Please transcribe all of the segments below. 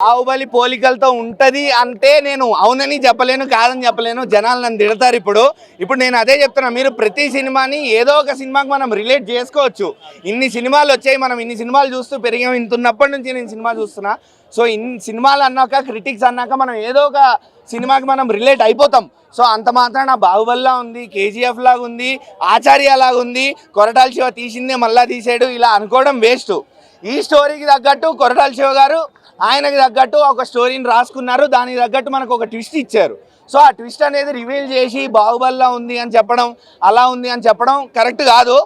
బాహుబలి పోలికలతో ఉంటది అంటే నేను అవునని చెప్పలేను, కాదని చెప్పలేను. జనాలు నన్ను తిడతారు. ఇప్పుడు నేను అదే చెప్తున్నా, మీరు ప్రతి సినిమాని ఏదో ఒక సినిమాకి మనం రిలేట్ చేసుకోవచ్చు. ఇన్ని సినిమాలు వచ్చాయి, మనం ఇన్ని సినిమాలు చూస్తూ పెరిగాం. ఇంతున్నప్పటి నుంచి నేను సినిమా చూస్తున్నా. సో ఇన్ని సినిమాలు అన్నాక, క్రిటిక్స్ అన్నాక మనం ఏదో ఒక సినిమాకి మనం రిలేట్ అయిపోతాం. సో అంత మాత్రాన బాహుబలిలా ఉంది, కేజీఎఫ్ లాగా ఉంది, ఆచార్య లాగా ఉంది, కొరటాల శివ తీసిందే మళ్ళా తీసాడు ఇలా అనుకోవడం వేస్ట్. ఈ స్టోరీకి తగ్గట్టు కొరటాల శివ గారు ఆయనకి తగ్గట్టు ఒక స్టోరీని రాసుకున్నారు. దానికి తగ్గట్టు మనకు ఒక ట్విస్ట్ ఇచ్చారు. సో ఆ ట్విస్ట్ అనేది రివీల్ చేసి బాహుబలిలా ఉంది అని చెప్పడం, అలా ఉంది అని చెప్పడం కరెక్ట్ కాదు.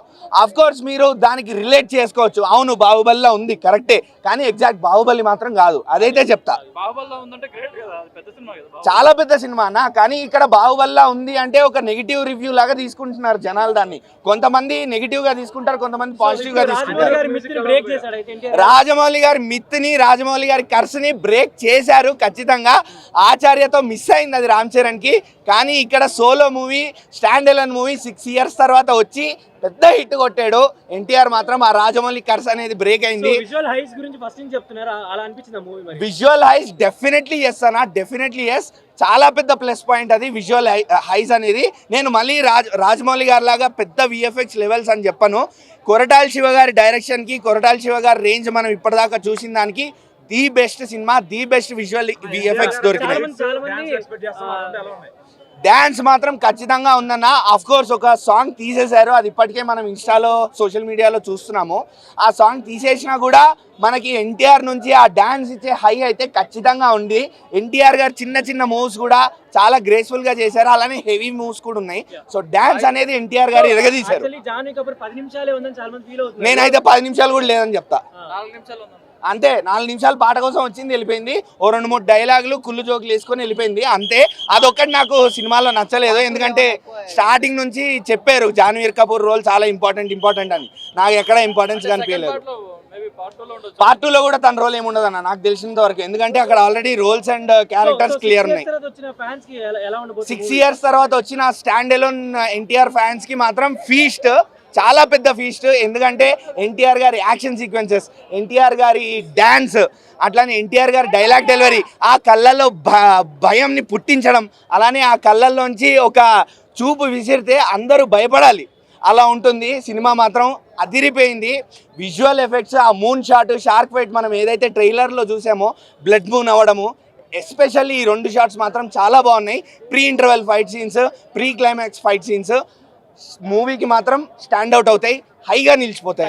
ఆఫ్ కోర్స్ మీరు దానికి రిలేట్ చేసుకోవచ్చు, అవును బాహుబలిలా ఉంది కరెక్టే, కానీ ఎగ్జాక్ట్ బాహుబలి మాత్రం కాదు. అదైతే చెప్తా. చాలా పెద్ద సినిమా అన్న, కానీ ఇక్కడ బాహుబలిలా ఉంది అంటే ఒక నెగిటివ్ రివ్యూ లాగా తీసుకుంటున్నారు జనాలు. దాన్ని కొంతమంది నెగిటివ్ గా తీసుకుంటారు, కొంతమంది పాజిటివ్ గా తీసుకుంటారు. రాజమౌళి గారి మిత్ ని, రాజమౌళి గారి కర్స్ని బ్రేక్ చేశారు ఖచ్చితంగా. ఆచార్యతో మిస్ అయింది అది రామ్ చరణ్ కి. కానీ ఇక్కడ solo movie, stand alone movie 6 years తర్వాత వచ్చి పెద్ద హిట్ కొట్టాడు. ఎన్టీఆర్ మాత్రం ఆ రాజమౌళి కర్స్ అనేది బ్రేక్ అయింది. విజువల్ హైస్ డెఫినెట్లీ ఎస్ అన్న, డెఫినెట్లీ ఎస్. చాలా పెద్ద ప్లస్ పాయింట్ అది విజువల్ హైస్ అనేది. నేను మళ్ళీ రాజమౌళి గారి లాగా పెద్ద విఎఫ్ఎక్స్ లెవెల్స్ అని చెప్పను. కొరటాల శివ గారి డైరెక్షన్కి, కొరటాల శివ గారి రేంజ్ మనం ఇప్పటిదాకా చూసిన దానికి the best cinema, the best visual VFX దొరికినాయి. డ్యాన్స్ మాత్రం ఖచ్చితంగా ఉందన్న. ఆఫ్ కోర్స్ ఒక సాంగ్ తీసేశారు, అది ఇప్పటికే మనం ఇన్స్టాలో, సోషల్ మీడియాలో చూస్తున్నాము. ఆ సాంగ్ తీసేసినా కూడా మనకి ఎన్టీఆర్ నుంచి ఆ డ్యాన్స్ ఇచ్చే హై అయితే ఖచ్చితంగా ఉంది. ఎన్టీఆర్ గారు చిన్న చిన్న మూవ్స్ కూడా చాలా గ్రేస్ఫుల్ గా చేశారు, అలానే హెవీ మూవ్స్ కూడా ఉన్నాయి. సో డ్యాన్స్ అనేది ఎన్టీఆర్ గారు ఎరగదీశారు. నేనైతే 10 నిమిషాలు కూడా లేదని చెప్తా. అంతే, 4 నిమిషాలు పాట కోసం వచ్చింది, వెళ్ళిపోయింది. ఓ 2-3 డైలాగులు, కుళ్ళు జోకులు వేసుకొని వెళ్ళిపోయింది అంతే. అదొక్కటి నాకు సినిమాలో నచ్చలేదు. ఎందుకంటే స్టార్టింగ్ నుంచి చెప్పారు జాన్వీర్ కపూర్ రోల్ చాలా ఇంపార్టెంట్ అని. నాకు ఎక్కడ ఇంపార్టెన్స్ కనిపించలేదు. పార్ట్ 2లో కూడా తన రోల్ ఏముండదు అన్న నాకు తెలిసినంత వరకు. ఎందుకంటే అక్కడ already roles and characters clear ఉన్నాయి. 6 years తర్వాత వచ్చిన స్టాండ్ ఎలోన్ ఎన్టీఆర్ ఫ్యాన్స్ కి మాత్రం ఫీస్ట్, చాలా పెద్ద ఫీస్ట్. ఎందుకంటే ఎన్టీఆర్ గారి యాక్షన్ సీక్వెన్సెస్, ఎన్టీఆర్ గారి డ్యాన్స్, అట్లానే ఎన్టీఆర్ గారి డైలాగ్ డెలివరీ, ఆ కళ్ళల్లో భయంని పుట్టించడం, అలానే ఆ కళ్ళల్లోంచి ఒక చూపు విసిరితే అందరూ భయపడాలి, అలా ఉంటుంది. సినిమా మాత్రం అదిరిపోయింది. విజువల్ ఎఫెక్ట్స్, ఆ మూన్ షాట్, షార్క్ ఫైట్ మనం ఏదైతే ట్రైలర్లో చూసామో బ్లడ్ మూన్ అవ్వడము, ఎస్పెషల్లీ ఈ 2 షాట్స్ మాత్రం చాలా బాగున్నాయి. Pre interval fight scenes, pre climax fight scenes మూవీకి మాత్రం స్టాండ్ అవుట్ అవుతాయి, హైగా నిలిచిపోతాయి.